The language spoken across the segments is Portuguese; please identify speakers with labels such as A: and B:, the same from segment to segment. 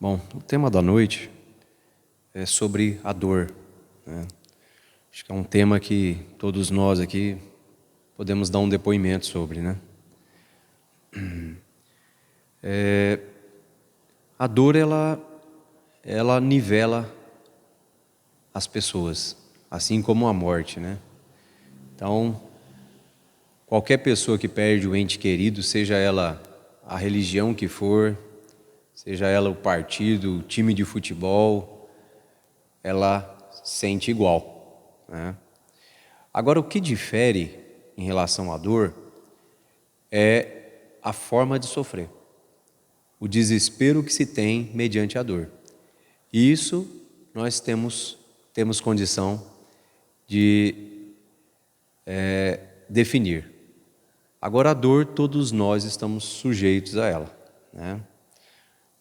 A: Bom, o tema da noite é sobre a dor, né? Acho que é um tema que todos nós aqui podemos dar um depoimento sobre, né? A dor, ela nivela as pessoas, assim como a morte, né? Então, qualquer pessoa que perde o ente querido, seja ela a religião que for, seja ela o partido, o time de futebol, ela sente igual, né? Agora, o que difere em relação à dor é a forma de sofrer, o desespero que se tem mediante a dor. E isso nós temos condição de definir. Agora, a dor, todos nós estamos sujeitos a ela, né?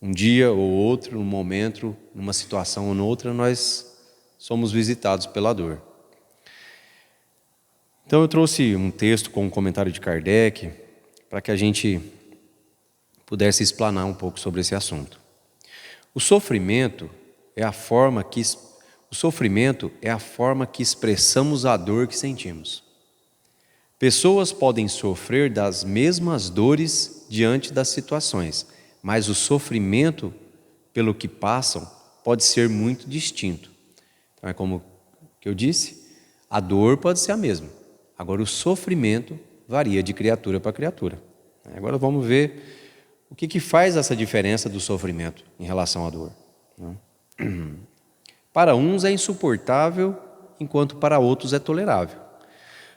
A: Um dia ou outro, num momento, numa situação ou noutra, nós somos visitados pela dor. Então eu trouxe um texto com um comentário de Kardec para que a gente pudesse explanar um pouco sobre esse assunto. O sofrimento é a forma que expressamos a dor que sentimos. Pessoas podem sofrer das mesmas dores diante das situações, mas o sofrimento pelo que passam pode ser muito distinto. Então é como que eu disse, a dor pode ser a mesma. Agora o sofrimento varia de criatura para criatura. Agora vamos ver o que faz essa diferença do sofrimento em relação à dor. Para uns é insuportável, enquanto para outros é tolerável.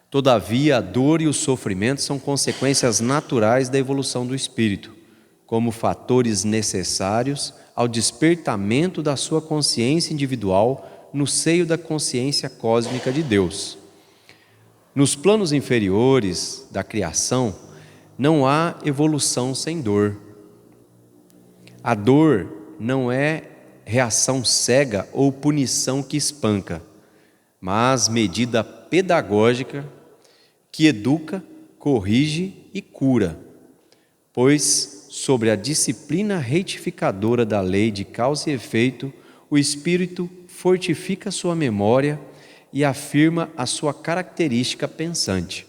A: Todavia, a dor e o sofrimento são consequências naturais da evolução do espírito, como fatores necessários ao despertamento da sua consciência individual no seio da consciência cósmica de Deus. Nos planos inferiores da criação, não há evolução sem dor. A dor não é reação cega ou punição que espanca, mas medida pedagógica que educa, corrige e cura, pois sobre a disciplina retificadora da lei de causa e efeito, o espírito fortifica sua memória e afirma a sua característica pensante.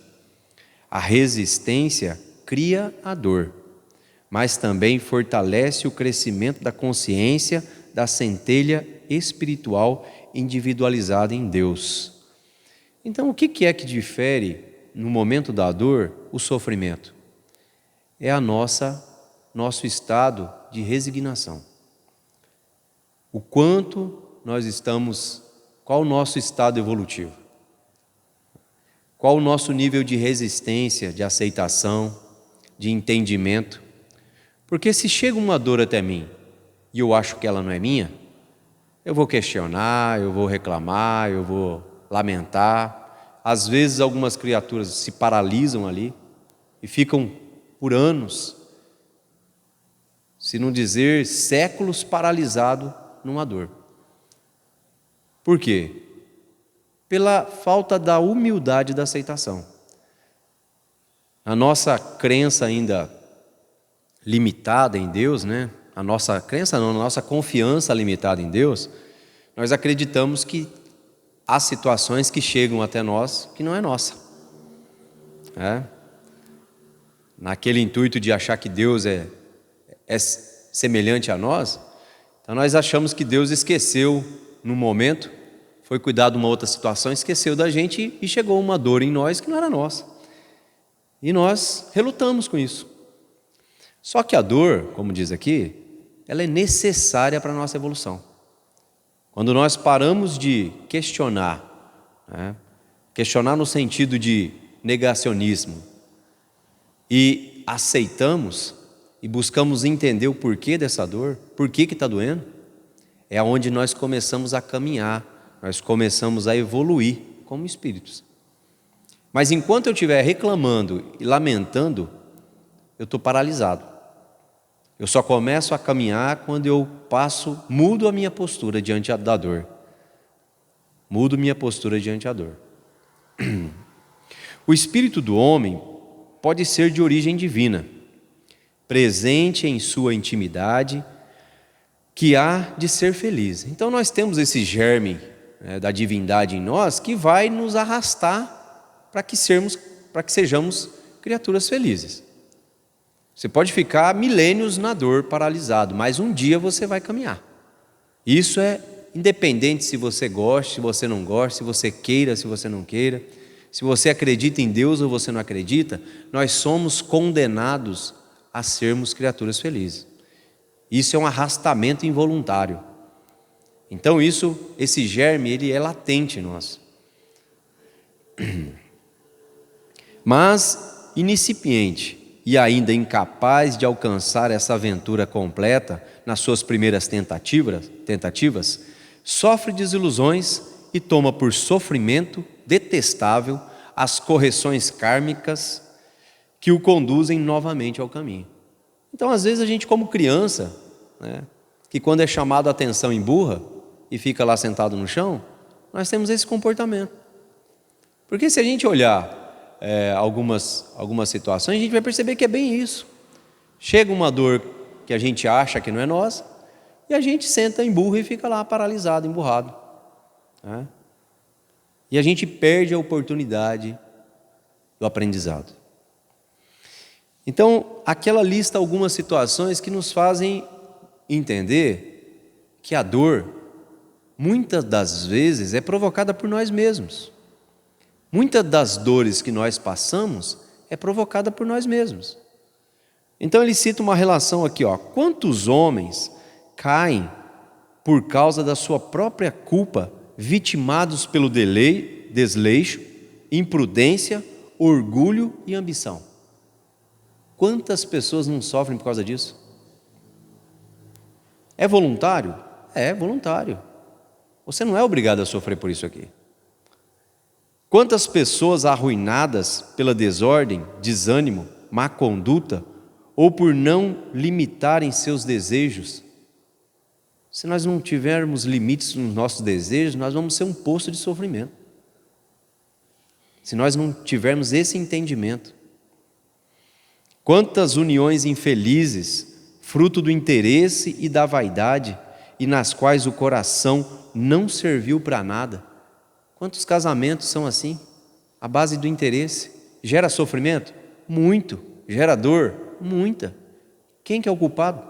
A: A resistência cria a dor, mas também fortalece o crescimento da consciência da centelha espiritual individualizada em Deus. Então, o que é que difere, no momento da dor, o sofrimento? É nosso estado de resignação. O quanto nós estamos, qual o nosso estado evolutivo? Qual o nosso nível de resistência, de aceitação, de entendimento? Porque se chega uma dor até mim e eu acho que ela não é minha, eu vou questionar, eu vou reclamar, eu vou lamentar. Às vezes algumas criaturas se paralisam ali e ficam por anos, se não dizer séculos, paralisado numa dor. Por quê? Pela falta da humildade da aceitação. A nossa crença ainda limitada em Deus, né? A nossa confiança limitada em Deus, nós acreditamos que há situações que chegam até nós que não é nossa. Naquele intuito de achar que Deus é semelhante a nós, então nós achamos que Deus esqueceu num momento, foi cuidar de uma outra situação, esqueceu da gente e chegou uma dor em nós que não era nossa. E nós relutamos com isso. Só que a dor, como diz aqui, ela é necessária para a nossa evolução. Quando nós paramos de questionar, questionar no sentido de negacionismo, e aceitamos e buscamos entender o porquê dessa dor, por que está doendo, é onde nós começamos a caminhar, nós começamos a evoluir como espíritos. Mas enquanto eu estiver reclamando e lamentando, eu estou paralisado. Eu só começo a caminhar quando eu mudo a minha postura diante da dor. Mudo minha postura diante da dor. O espírito do homem pode ser de origem divina, presente em sua intimidade, que há de ser feliz. Então nós temos esse germe, né, da divindade em nós, que vai nos arrastar para que sejamos criaturas felizes. Você pode ficar milênios na dor, paralisado, mas um dia você vai caminhar. Isso é independente se você gosta, se você não gosta, se você queira, se você não queira, se você acredita em Deus ou você não acredita, nós somos condenados a sermos criaturas felizes. Isso é um arrastamento involuntário. Então esse germe, ele é latente em nós. Mas incipiente e ainda incapaz de alcançar essa aventura completa nas suas primeiras tentativas, sofre desilusões e toma por sofrimento detestável as correções kármicas que o conduzem novamente ao caminho. Então, às vezes, a gente, como criança, né, que quando é chamado a atenção emburra e fica lá sentado no chão, nós temos esse comportamento. Porque se a gente olhar algumas situações, a gente vai perceber que é bem isso. Chega uma dor que a gente acha que não é nossa, e a gente senta, emburra e fica lá paralisado, emburrado, né? E a gente perde a oportunidade do aprendizado. Então, aquela lista algumas situações que nos fazem entender que a dor, muitas das vezes, é provocada por nós mesmos. Muitas das dores que nós passamos é provocada por nós mesmos. Então ele cita uma relação aqui, ó. Quantos homens caem por causa da sua própria culpa, vitimados pelo desleixo, imprudência, orgulho e ambição? Quantas pessoas não sofrem por causa disso? É voluntário? É voluntário. Você não é obrigado a sofrer por isso aqui. Quantas pessoas arruinadas pela desordem, desânimo, má conduta ou por não limitarem seus desejos? Se nós não tivermos limites nos nossos desejos, nós vamos ser um poço de sofrimento. Se nós não tivermos esse entendimento. Quantas uniões infelizes, fruto do interesse e da vaidade, e nas quais o coração não serviu para nada. Quantos casamentos são assim? A base do interesse. Gera sofrimento? Muito. Gera dor? Muita. Quem que é o culpado?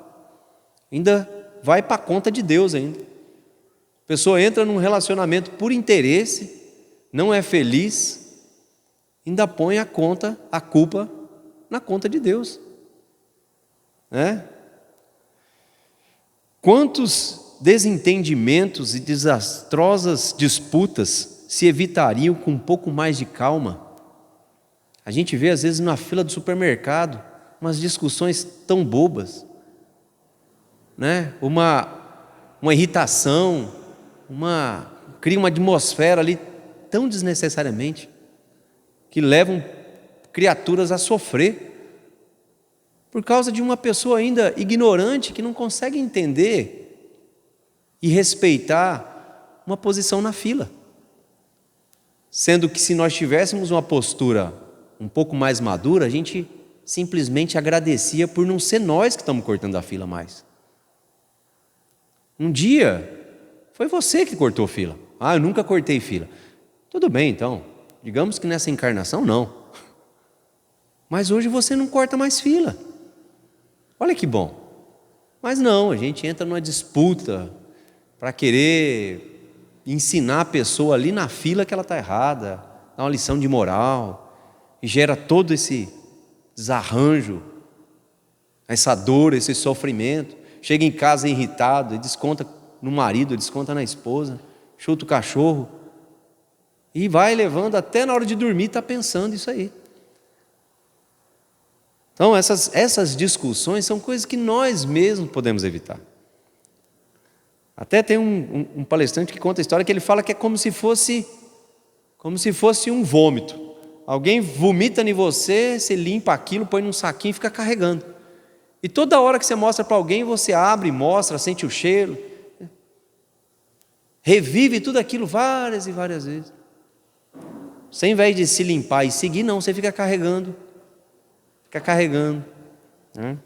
A: Ainda vai para a conta de Deus ainda. A pessoa entra num relacionamento por interesse, não é feliz, ainda põe a culpa na conta de Deus. Né? Quantos desentendimentos e desastrosas disputas se evitariam com um pouco mais de calma? A gente vê às vezes na fila do supermercado umas discussões tão bobas, né? Uma irritação, cria uma atmosfera ali tão desnecessariamente que levam criaturas a sofrer por causa de uma pessoa ainda ignorante que não consegue entender e respeitar uma posição na fila. Sendo que se nós tivéssemos uma postura um pouco mais madura, a gente simplesmente agradecia por não ser nós que estamos cortando a fila mais. Um dia, foi você que cortou fila. Eu nunca cortei fila. Tudo bem, então. Digamos que nessa encarnação, não. Mas hoje você não corta mais fila. Olha que bom. Mas não, a gente entra numa disputa para querer ensinar a pessoa ali na fila que ela está errada, dar uma lição de moral, e gera todo esse desarranjo, essa dor, esse sofrimento. Chega em casa irritado, e desconta no marido, desconta na esposa, chuta o cachorro, e vai levando até na hora de dormir, está pensando isso aí. Então essas discussões são coisas que nós mesmos podemos evitar. Até tem um palestrante que conta a história que ele fala que é como se fosse um vômito. Alguém vomita em você, você limpa aquilo, põe num saquinho e fica carregando. E toda hora que você mostra para alguém, você abre, mostra, sente o cheiro, revive tudo aquilo várias e várias vezes. Você, ao invés de se limpar e seguir, não, você fica carregando. Né?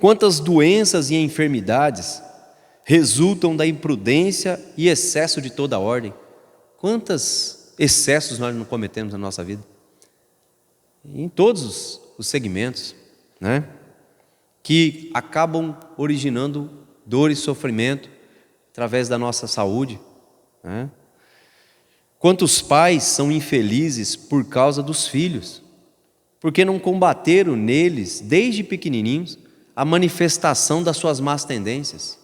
A: Quantas doenças e enfermidades resultam da imprudência e excesso de toda ordem? Quantos excessos nós não cometemos na nossa vida? Em todos os segmentos, né? Que acabam originando dor e sofrimento através da nossa saúde, né? Quantos pais são infelizes por causa dos filhos, porque não combateram neles, desde pequenininhos, a manifestação das suas más tendências?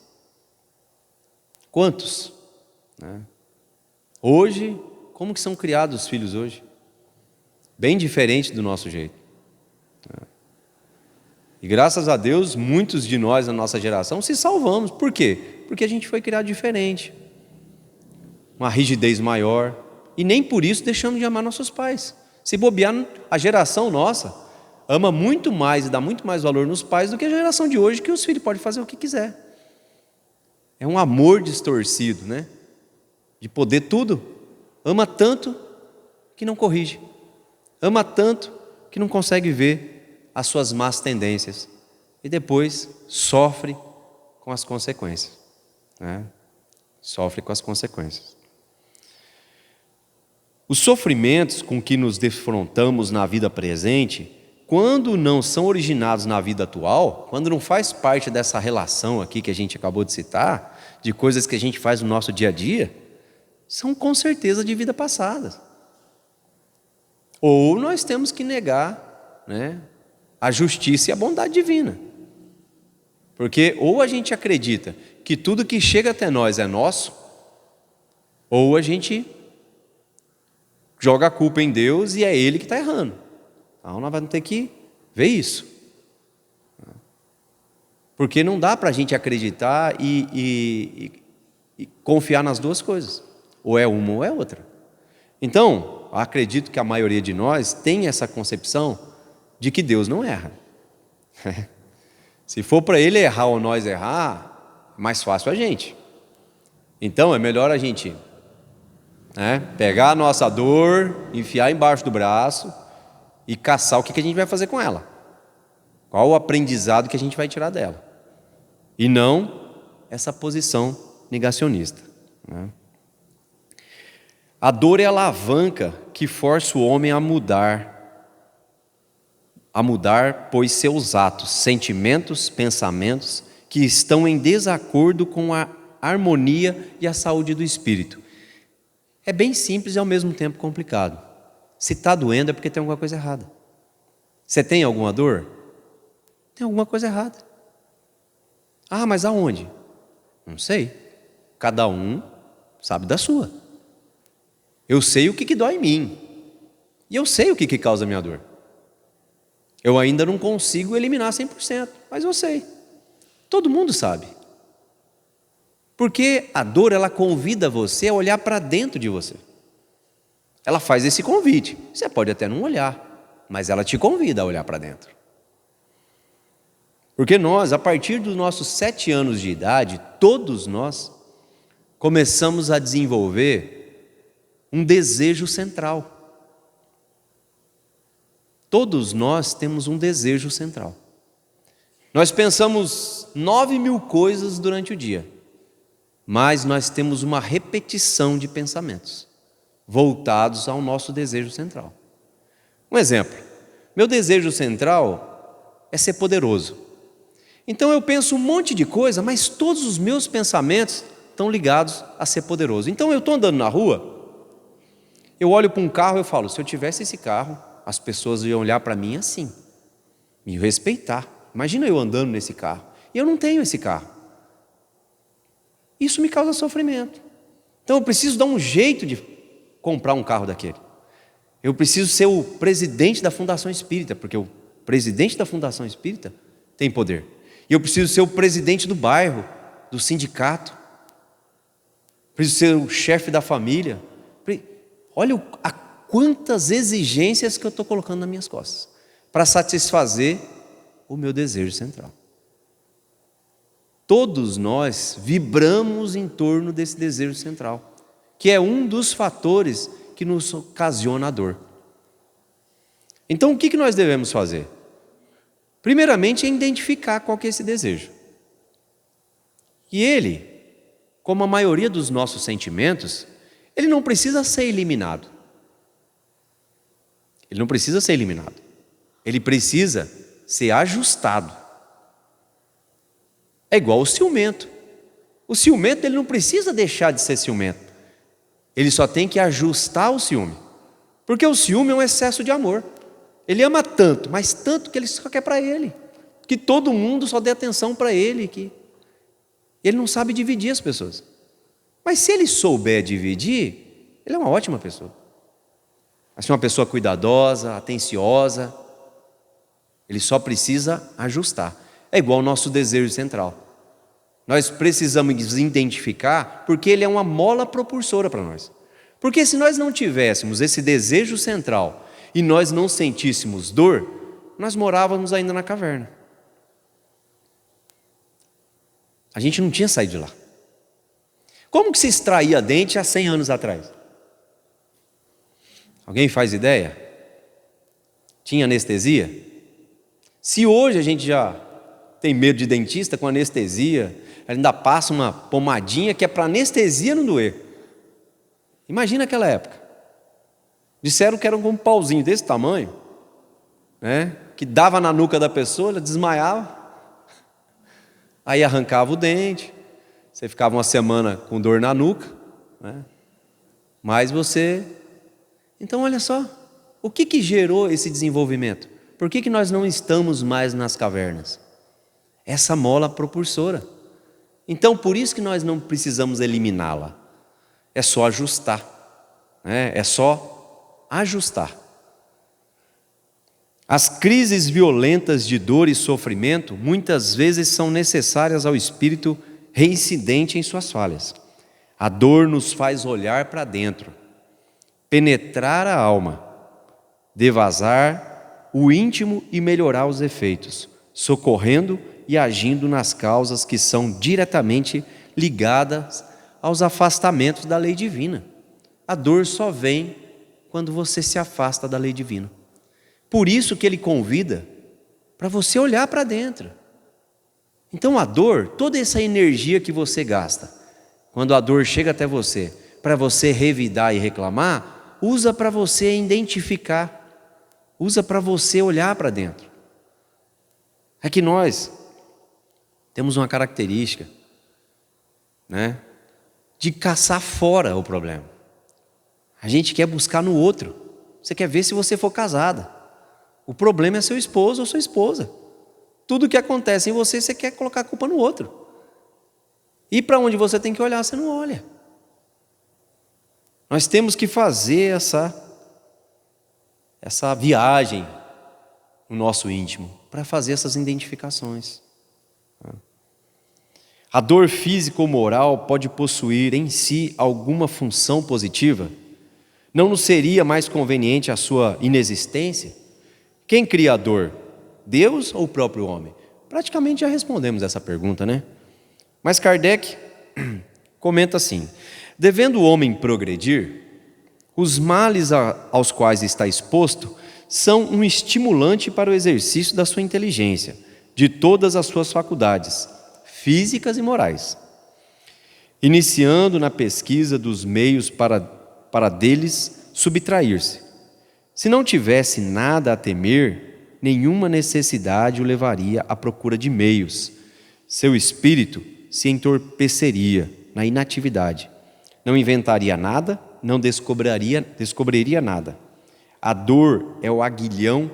A: Quantos, né? Hoje, como que são criados os filhos hoje? Bem diferente do nosso jeito. E graças a Deus, muitos de nós na nossa geração se salvamos. Por quê? Porque a gente foi criado diferente, uma rigidez maior, e nem por isso deixamos de amar nossos pais. Se bobear, a geração nossa ama muito mais e dá muito mais valor nos pais do que a geração de hoje, que os filhos podem fazer o que quiser. É um amor distorcido, né? De poder tudo. Ama tanto que não corrige. Ama tanto que não consegue ver as suas más tendências. E depois sofre com as consequências, né? Sofre com as consequências. Os sofrimentos com que nos defrontamos na vida presente, quando não são originados na vida atual, quando não faz parte dessa relação aqui que a gente acabou de citar, de coisas que a gente faz no nosso dia a dia, são com certeza de vida passada. Ou nós temos que negar, né, a justiça e a bondade divina. Porque ou a gente acredita que tudo que chega até nós é nosso, ou a gente joga a culpa em Deus e é Ele que está errando. Então nós vamos ter que ver isso. Porque não dá para a gente acreditar e confiar nas duas coisas. Ou é uma ou é outra. Então, acredito que a maioria de nós tem essa concepção de que Deus não erra. Se for para Ele errar ou nós errar, é mais fácil a gente. Então é melhor a gente, né, pegar a nossa dor, enfiar embaixo do braço e caçar o que a gente vai fazer com ela. Qual o aprendizado que a gente vai tirar dela. E não essa posição negacionista, né? A dor é a alavanca que força o homem a mudar, pois seus atos, sentimentos, pensamentos que estão em desacordo com a harmonia e a saúde do espírito. É bem simples e ao mesmo tempo complicado. Se está doendo é porque tem alguma coisa errada. Você tem alguma dor? Tem alguma coisa errada. Ah, mas aonde? Não sei. Cada um sabe da sua. Eu sei o que dói em mim. E eu sei o que causa a minha dor. Eu ainda não consigo eliminar 100%, mas eu sei. Todo mundo sabe. Porque a dor, ela convida você a olhar para dentro de você. Ela faz esse convite. Você pode até não olhar, mas ela te convida a olhar para dentro. Porque nós, a partir dos nossos 7 anos de idade, todos nós começamos a desenvolver um desejo central. Todos nós temos um desejo central. Nós pensamos 9.000 coisas durante o dia, mas nós temos uma repetição de pensamentos voltados ao nosso desejo central. Um exemplo: meu desejo central é ser poderoso. Então eu penso um monte de coisa, mas todos os meus pensamentos estão ligados a ser poderoso. Então eu estou andando na rua, eu olho para um carro e eu falo, se eu tivesse esse carro, as pessoas iam olhar para mim assim, me respeitar. Imagina eu andando nesse carro, e eu não tenho esse carro. Isso me causa sofrimento. Então eu preciso dar um jeito de comprar um carro daquele. Eu preciso ser o presidente da Fundação Espírita, porque o presidente da Fundação Espírita tem poder. E eu preciso ser o presidente do bairro, do sindicato. Preciso ser o chefe da família. Olha a quantas exigências que eu estou colocando nas minhas costas para satisfazer o meu desejo central. Todos nós vibramos em torno desse desejo central, que é um dos fatores que nos ocasiona a dor. Então o que nós devemos fazer? Primeiramente é identificar qual que é esse desejo. E ele, como a maioria dos nossos sentimentos, ele não precisa ser eliminado. Ele não precisa ser eliminado. Ele precisa ser ajustado. É igual o ciumento. O ciumento ele não precisa deixar de ser ciumento. Ele só tem que ajustar o ciúme. Porque o ciúme é um excesso de amor. Ele ama tanto, mas tanto que ele só quer para ele. Que todo mundo só dê atenção para ele. Que ele não sabe dividir as pessoas. Mas se ele souber dividir, ele é uma ótima pessoa. Assim, uma pessoa cuidadosa, atenciosa. Ele só precisa ajustar. É igual ao nosso desejo central. Nós precisamos identificar porque ele é uma mola propulsora para nós. Porque se nós não tivéssemos esse desejo central e nós não sentíssemos dor, nós morávamos ainda na caverna. A gente não tinha saído de lá. Como que se extraía dente há 100 anos atrás? Alguém faz ideia? Tinha anestesia? Se hoje a gente já tem medo de dentista com anestesia, ainda passa uma pomadinha que é para anestesia não doer. Imagina aquela época. Disseram que era um pauzinho desse tamanho, né, que dava na nuca da pessoa, ela desmaiava, aí arrancava o dente, você ficava uma semana com dor na nuca, né, mas você... Então olha só, o que gerou esse desenvolvimento? Por que nós não estamos mais nas cavernas? Essa mola propulsora. Então, por isso que nós não precisamos eliminá-la. É só ajustar. Né? É só ajustar. As crises violentas de dor e sofrimento, muitas vezes são necessárias ao espírito reincidente em suas falhas. A dor nos faz olhar para dentro, penetrar a alma, devasar o íntimo e melhorar os efeitos, socorrendo e agindo nas causas que são diretamente ligadas aos afastamentos da lei divina. A dor só vem quando você se afasta da lei divina. Por isso que ele convida para você olhar para dentro. Então a dor, toda essa energia que você gasta, quando a dor chega até você, para você revidar e reclamar, usa para você identificar, usa para você olhar para dentro. É que nós temos uma característica, né, de caçar fora o problema. A gente quer buscar no outro. Você quer ver se você for casada. O problema é seu esposo ou sua esposa. Tudo que acontece em você, você quer colocar a culpa no outro. E para onde você tem que olhar, você não olha. Nós temos que fazer essa viagem no nosso íntimo, para fazer essas identificações. A dor física ou moral pode possuir em si alguma função positiva? Não nos seria mais conveniente a sua inexistência? Quem cria a dor? Deus ou o próprio homem? Praticamente já respondemos essa pergunta, né? Mas Kardec comenta assim: devendo o homem progredir, os males aos quais está exposto são um estimulante para o exercício da sua inteligência, de todas as suas faculdades, físicas e morais, iniciando na pesquisa dos meios para deles subtrair-se. Se não tivesse nada a temer, nenhuma necessidade o levaria à procura de meios. Seu espírito se entorpeceria na inatividade. Não inventaria nada, não descobriria nada. A dor é o aguilhão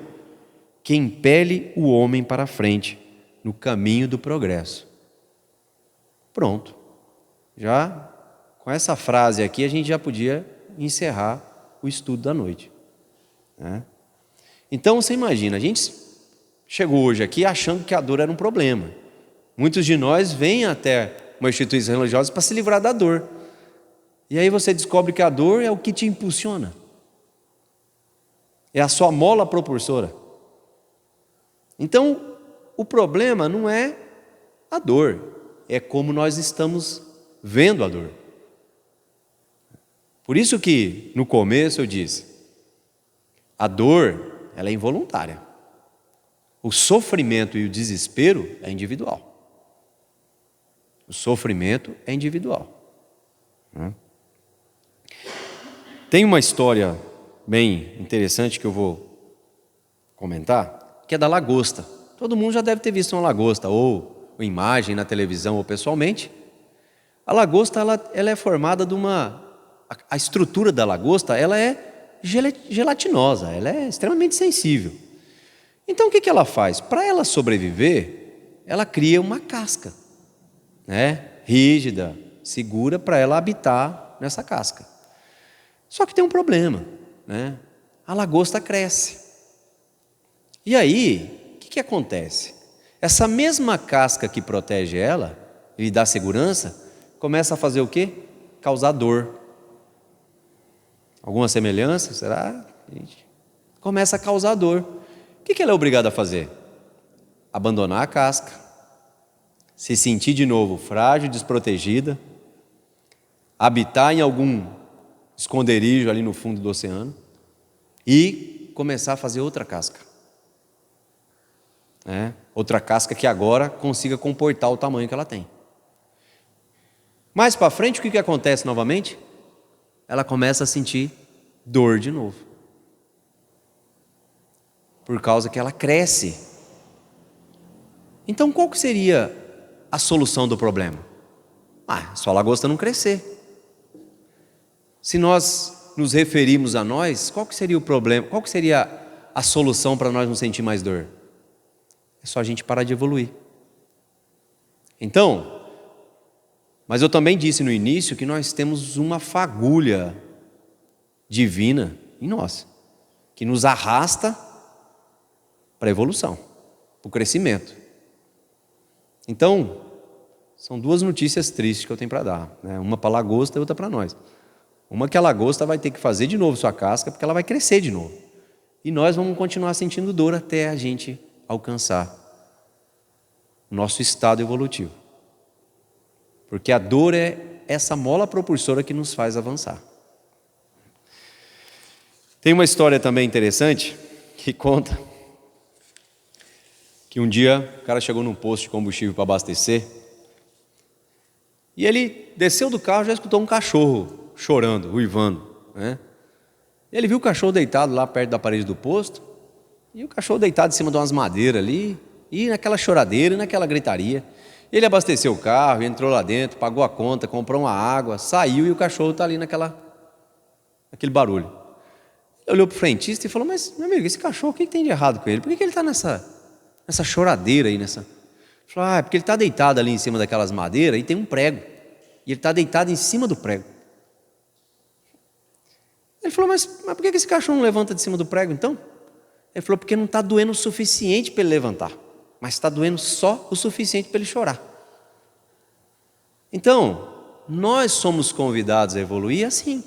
A: que impele o homem para a frente, no caminho do progresso. Pronto. Já com essa frase aqui, a gente já podia encerrar o estudo da noite. Né? Então, você imagina, a gente chegou hoje aqui achando que a dor era um problema. Muitos de nós vêm até uma instituição religiosa para se livrar da dor. E aí você descobre que a dor é o que te impulsiona. É a sua mola propulsora. Então, o problema não é a dor, é como nós estamos vendo a dor. Por isso que, no começo eu disse, a dor, ela é involuntária. O sofrimento e o desespero é individual. O sofrimento é individual. Tem uma história bem interessante que eu vou comentar, que é da lagosta. Todo mundo já deve ter visto uma lagosta, ou imagem na televisão, ou pessoalmente. A lagosta ela é formada de uma... A estrutura da lagosta ela é gelatinosa, ela é extremamente sensível. Então o que ela faz? Para ela sobreviver, ela cria uma casca, rígida, segura, para ela habitar nessa casca. Só que tem um problema, a lagosta cresce. E aí, o que acontece? Essa mesma casca que protege ela e dá segurança, começa a fazer o quê? Causar dor. Alguma semelhança? Será? Começa a causar dor. O que ela é obrigada a fazer? Abandonar a casca, se sentir de novo frágil, desprotegida, habitar em algum esconderijo ali no fundo do oceano e começar a fazer outra casca. Outra casca que agora consiga comportar o tamanho que ela tem. Mais para frente, o que acontece novamente? Ela começa a sentir dor de novo. Por causa que ela cresce. Então, qual que seria a solução do problema? Só a lagosta não crescer. Se nós nos referirmos a nós, qual que seria o problema? Qual que seria a solução para nós não sentir mais dor? É só a gente parar de evoluir. Então, mas eu também disse no início que nós temos uma fagulha divina em nós, que nos arrasta para a evolução, para o crescimento. Então, são duas notícias tristes que eu tenho para dar, uma para a lagosta e outra para nós. Uma que a lagosta vai ter que fazer de novo sua casca, porque ela vai crescer de novo. E nós vamos continuar sentindo dor até a gente alcançar o nosso estado evolutivo. Porque a dor é essa mola propulsora que nos faz avançar. Tem uma história também interessante que conta que um dia o cara chegou num posto de combustível para abastecer e ele desceu do carro e já escutou um cachorro chorando, uivando. Ele viu o cachorro deitado lá perto da parede do posto e o cachorro deitado em cima de umas madeiras ali e naquela choradeira e naquela gritaria. Ele abasteceu o carro, entrou lá dentro, pagou a conta, comprou uma água, saiu e o cachorro está ali naquele barulho. Ele olhou para o frentista e falou: mas, meu amigo, esse cachorro, o que tem de errado com ele? Por que ele está nessa choradeira aí? Ele falou: é porque ele está deitado ali em cima daquelas madeiras e tem um prego. E ele está deitado em cima do prego. Ele falou: mas por que esse cachorro não levanta de cima do prego então? Ele falou: porque não está doendo o suficiente para ele levantar, mas está doendo só o suficiente para ele chorar. Então, nós somos convidados a evoluir assim.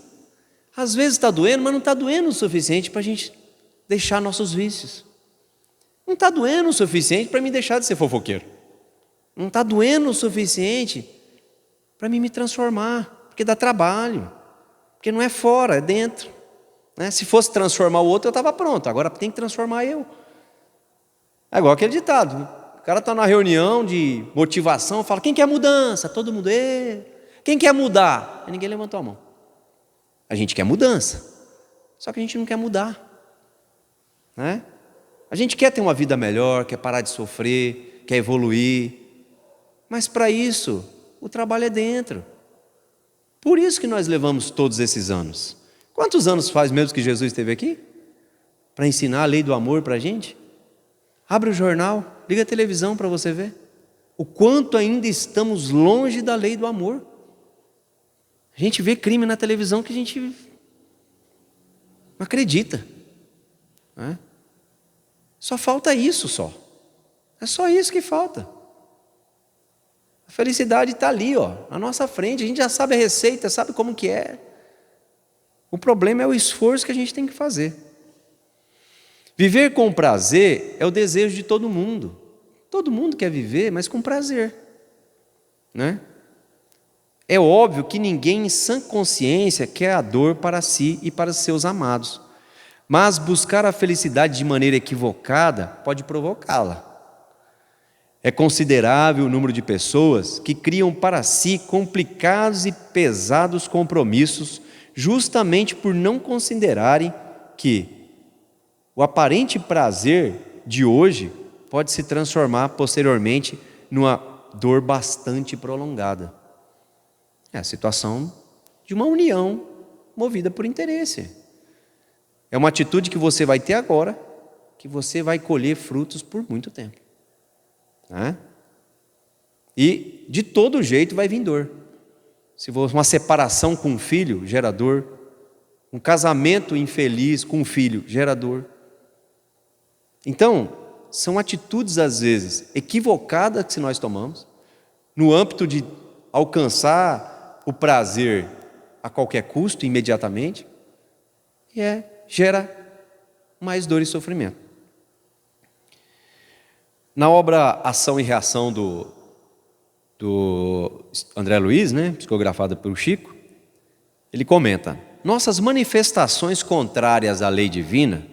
A: Às vezes está doendo, mas não está doendo o suficiente para a gente deixar nossos vícios. Não está doendo o suficiente para mim deixar de ser fofoqueiro. Não está doendo o suficiente para mim me transformar, porque dá trabalho. Porque não é fora, é dentro. Se fosse transformar o outro, eu estava pronto. Agora tem que transformar eu. É igual aquele ditado. O cara está na reunião de motivação, fala: quem quer mudança? Todo mundo: quem quer mudar? E ninguém levantou a mão. A gente quer mudança, só que a gente não quer mudar. A gente quer ter uma vida melhor, quer parar de sofrer, quer evoluir. Mas para isso, o trabalho é dentro. Por isso que nós levamos todos esses anos. Quantos anos faz mesmo que Jesus esteve aqui? Para ensinar a lei do amor para a gente? Abre o jornal, liga a televisão para você ver o quanto ainda estamos longe da lei do amor. A gente vê crime na televisão que a gente não acredita. Só falta isso só. É só isso que falta. A felicidade está ali, na nossa frente. A gente já sabe a receita, sabe como que é. O problema é o esforço que a gente tem que fazer. Viver com prazer é o desejo de todo mundo. Todo mundo quer viver, mas com prazer. É óbvio que ninguém em sã consciência quer a dor para si e para seus amados. Mas buscar a felicidade de maneira equivocada pode provocá-la. É considerável o número de pessoas que criam para si complicados e pesados compromissos justamente por não considerarem que o aparente prazer de hoje pode se transformar posteriormente numa dor bastante prolongada. É a situação de uma união movida por interesse. É uma atitude que você vai ter agora, que você vai colher frutos por muito tempo. Né? E de todo jeito vai vir dor. Se for uma separação com um filho, gera dor. Um casamento infeliz com um filho, gera dor. Então, são atitudes às vezes equivocadas que nós tomamos, no âmbito de alcançar o prazer a qualquer custo, imediatamente, e gera mais dor e sofrimento. Na obra Ação e Reação do André Luiz, psicografada pelo Chico, ele comenta: nossas manifestações contrárias à lei divina,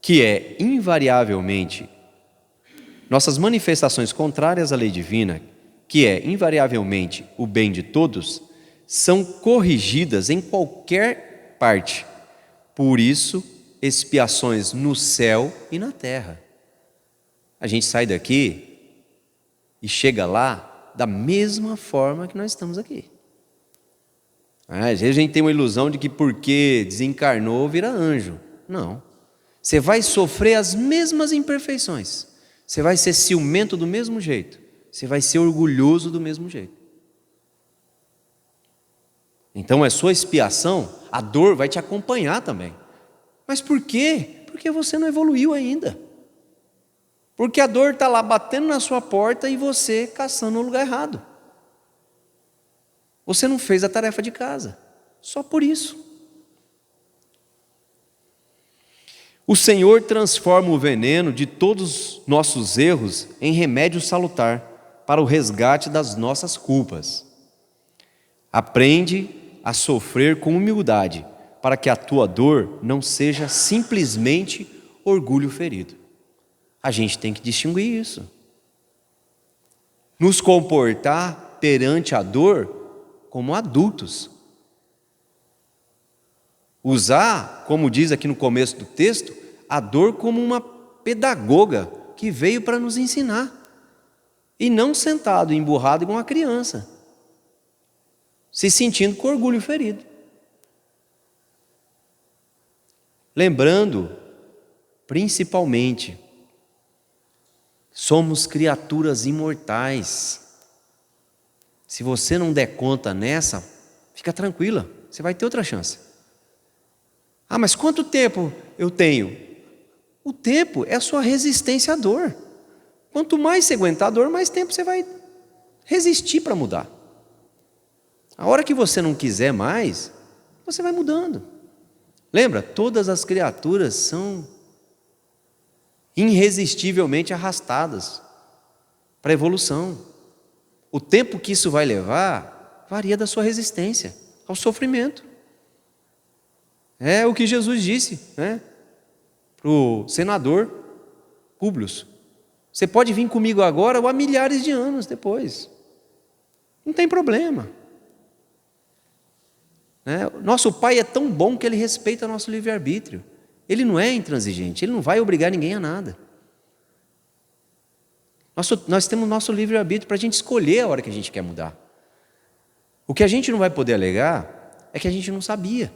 A: que é invariavelmente o bem de todos, são corrigidas em qualquer parte. Por isso, expiações no céu e na terra. A gente sai daqui e chega lá da mesma forma que nós estamos aqui. Às vezes a gente tem uma ilusão de que porque desencarnou vira anjo. Não. Você vai sofrer as mesmas imperfeições. Você vai ser ciumento do mesmo jeito. Você vai ser orgulhoso do mesmo jeito. Então a sua expiação, a dor vai te acompanhar também. Mas por quê? Porque você não evoluiu ainda. Porque a dor está lá batendo na sua porta e você caçando no lugar errado. Você não fez a tarefa de casa. Só por isso. O Senhor transforma o veneno de todos os nossos erros em remédio salutar para o resgate das nossas culpas. Aprende a sofrer com humildade, para que a tua dor não seja simplesmente orgulho ferido. A gente tem que distinguir isso. Nos comportar perante a dor como adultos. Usar, como diz aqui no começo do texto, a dor como uma pedagoga que veio para nos ensinar. E não sentado, emburrado igual uma criança, se sentindo com orgulho ferido. Lembrando, principalmente, somos criaturas imortais. Se você não der conta nessa, fica tranquila, você vai ter outra chance. Ah, mas quanto tempo eu tenho? O tempo é a sua resistência à dor. Quanto mais você aguentar a dor, mais tempo você vai resistir para mudar. A hora que você não quiser mais, você vai mudando. Lembra? Todas as criaturas são irresistivelmente arrastadas para a evolução. O tempo que isso vai levar varia da sua resistência ao sofrimento. É o que Jesus disse, para o senador Públio: você pode vir comigo agora ou há milhares de anos depois. Não tem problema. Nosso Pai é tão bom que Ele respeita nosso livre-arbítrio. Ele não é intransigente, Ele não vai obrigar ninguém a nada. Nós temos nosso livre-arbítrio para a gente escolher a hora que a gente quer mudar. O que a gente não vai poder alegar é que a gente não sabia.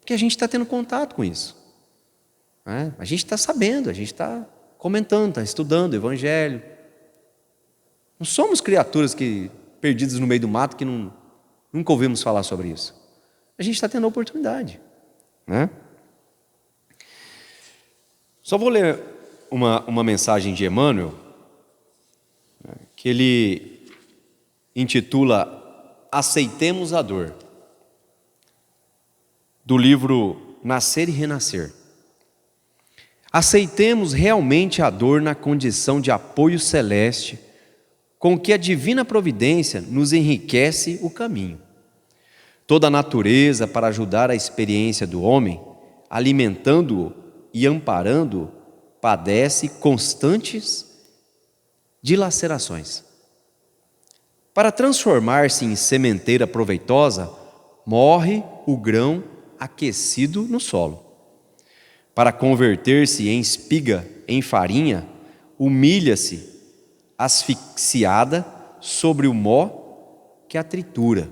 A: Porque a gente está tendo contato com isso. A gente está sabendo, a gente está comentando, está estudando o Evangelho. Não somos criaturas perdidas no meio do mato que nunca ouvimos falar sobre isso. A gente está tendo a oportunidade. Só vou ler uma mensagem de Emmanuel, que ele intitula Aceitemos a Dor, do livro Nascer e Renascer. Aceitemos realmente a dor na condição de apoio celeste, com que a divina providência nos enriquece o caminho. Toda a natureza, para ajudar a experiência do homem, alimentando-o e amparando-o, padece constantes dilacerações. Para transformar-se em sementeira proveitosa, morre o grão aquecido no solo. Para converter-se em espiga, em farinha, humilha-se, asfixiada sobre o mó que a tritura.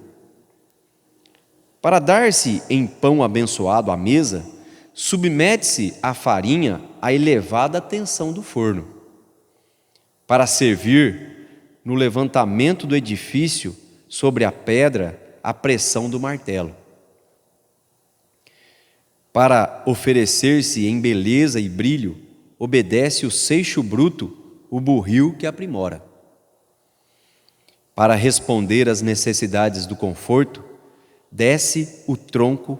A: Para dar-se em pão abençoado à mesa, submete-se a farinha à elevada tensão do forno. Para servir no levantamento do edifício sobre a pedra, a pressão do martelo. Para oferecer-se em beleza e brilho, obedece o seixo bruto, o burril que aprimora. Para responder às necessidades do conforto, desce o tronco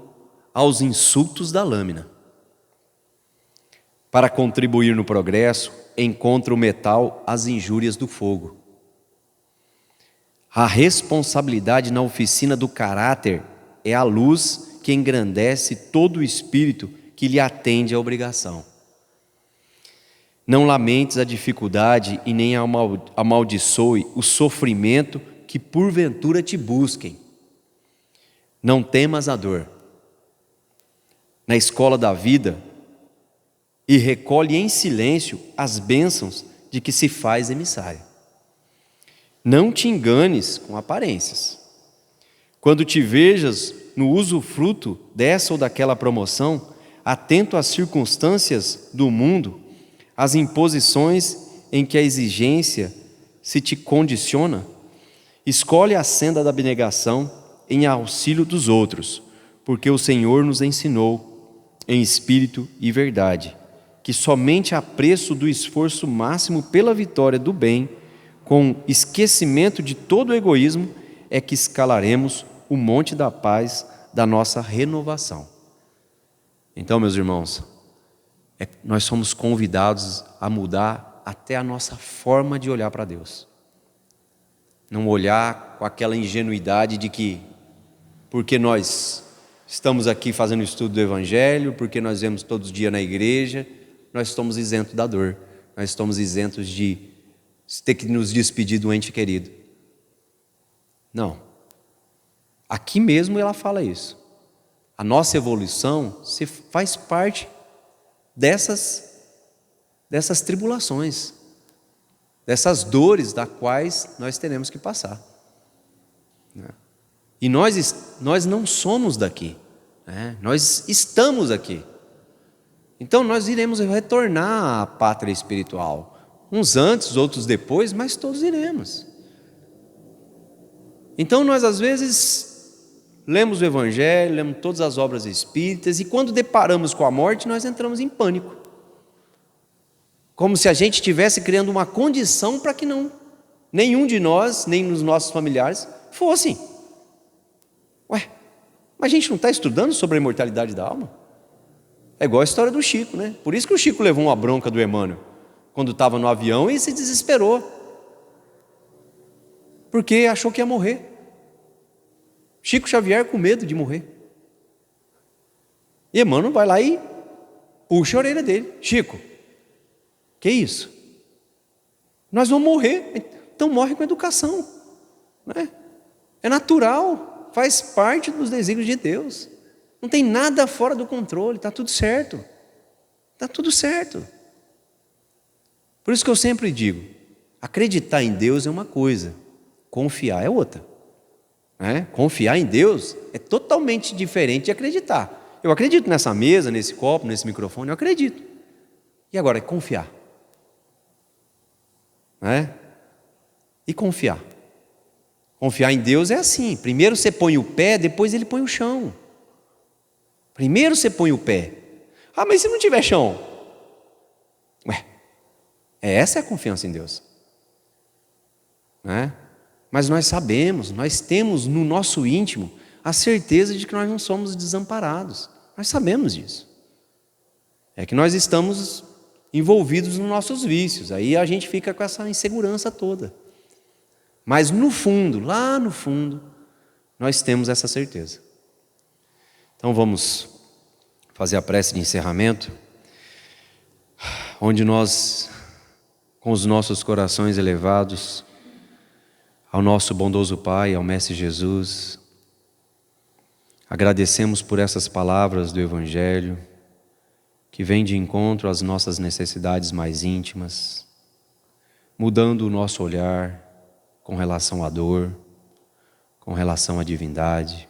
A: aos insultos da lâmina. Para contribuir no progresso, encontra o metal às injúrias do fogo. A responsabilidade na oficina do caráter é a luz que engrandece todo o espírito que lhe atende à obrigação. Não lamentes a dificuldade e nem amaldiçoe o sofrimento que porventura te busquem. Não temas a dor. Na escola da vida, e recolhe em silêncio as bênçãos de que se faz emissário. Não te enganes com aparências. Quando te vejas no usufruto dessa ou daquela promoção, atento às circunstâncias do mundo, às imposições em que a exigência se te condiciona, escolhe a senda da abnegação em auxílio dos outros, porque o Senhor nos ensinou, em espírito e verdade, que somente a preço do esforço máximo pela vitória do bem, com esquecimento de todo o egoísmo, é que escalaremos o monte da paz da nossa renovação. Então, meus irmãos, nós somos convidados a mudar até a nossa forma de olhar para Deus. Não olhar com aquela ingenuidade de que, porque nós estamos aqui fazendo o estudo do Evangelho, porque nós vemos todos os dias na igreja, nós estamos isentos da dor, nós estamos isentos de ter que nos despedir do ente querido. Não. Aqui mesmo ela fala isso. A nossa evolução faz parte dessas tribulações, dessas dores das quais nós teremos que passar. E nós não somos daqui, nós estamos aqui. Então nós iremos retornar à pátria espiritual, uns antes, outros depois, mas todos iremos. Então nós às vezes lemos o Evangelho, lemos todas as obras espíritas, e quando deparamos com a morte, nós entramos em pânico. Como se a gente estivesse criando uma condição para que nenhum de nós, nem os nossos familiares, fossem. Mas a gente não está estudando sobre a imortalidade da alma? É igual a história do Chico, né? Por isso que o Chico levou uma bronca do Emmanuel, quando estava no avião, e se desesperou, porque achou que ia morrer. Chico Xavier com medo de morrer. E Emmanuel vai lá e puxa a orelha dele. Chico, que isso? Nós vamos morrer, então morre com educação, né? É natural, faz parte dos desígnios de Deus. Não tem nada fora do controle, está tudo certo. Está tudo certo. Por isso que eu sempre digo, acreditar em Deus é uma coisa, confiar é outra. Confiar em Deus é totalmente diferente de acreditar. Eu acredito nessa mesa, nesse copo, nesse microfone, eu acredito. E agora é confiar. E confiar. Confiar em Deus é assim, primeiro você põe o pé, depois ele põe o chão. Primeiro você põe o pé. Mas se não tiver chão? Essa é a confiança em Deus. Mas nós sabemos, nós temos no nosso íntimo a certeza de que nós não somos desamparados. Nós sabemos disso. É que nós estamos envolvidos nos nossos vícios, aí a gente fica com essa insegurança toda. Mas no fundo, lá no fundo, nós temos essa certeza. Então vamos fazer a prece de encerramento, onde nós, com os nossos corações elevados ao nosso bondoso Pai, ao Mestre Jesus, agradecemos por essas palavras do Evangelho, que vêm de encontro às nossas necessidades mais íntimas, mudando o nosso olhar com relação à dor, com relação à divindade,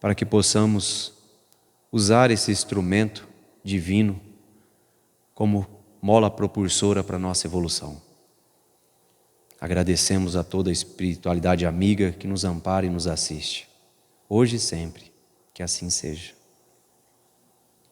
A: para que possamos usar esse instrumento divino como mola propulsora para a nossa evolução. Agradecemos a toda a espiritualidade amiga que nos ampara e nos assiste, hoje e sempre, que assim seja.